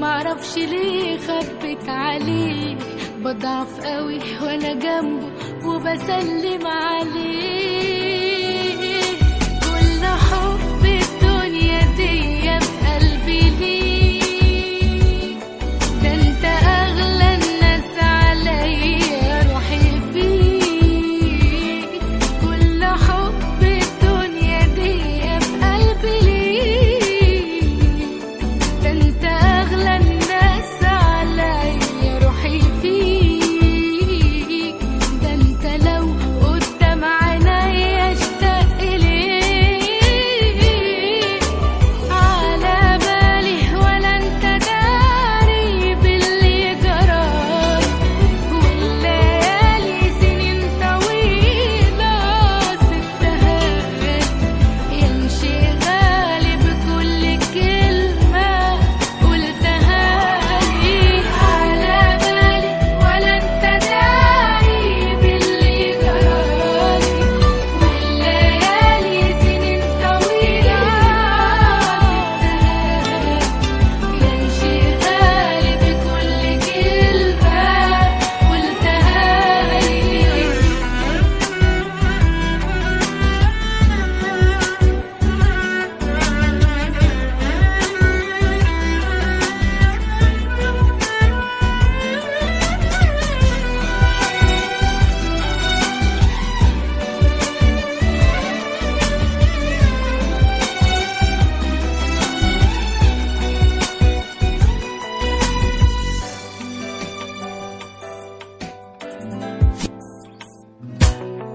معرفش ليه خبت عليه، بضعف قوي وانا جنبه وبسلم عليه. كل حب الدنيا دي في قلبي ليك، ده انت اغلى الناس عليا، روحي فيك. كل حب الدنيا دي في قلبي ليك، ده انت اغلى الناس عليا، روحي فيك. ده انت لو قدام عينيا اشتاق ليك، على بالي ولا انت داري باللي جرالي، والليالي سنين طويلة سبتها يمشي غالي بكل كلمة قلتها لي. على بالي ولا انت داري باللي جرالي، والليالي سنين طويلة سبتها يمشي غالي بكل كلمة قلتها لي.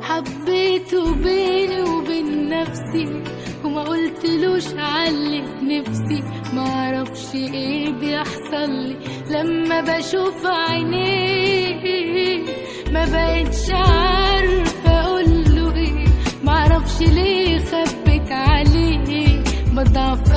حبيته بيني وبين نفسي، وما قلتلوش علي في نفسي. معرفش ايه بيحصل لي لما بشوف عينيه، ما بقتش عارفه اقوله ايه. معرفش ليه خبت عليه، بضعف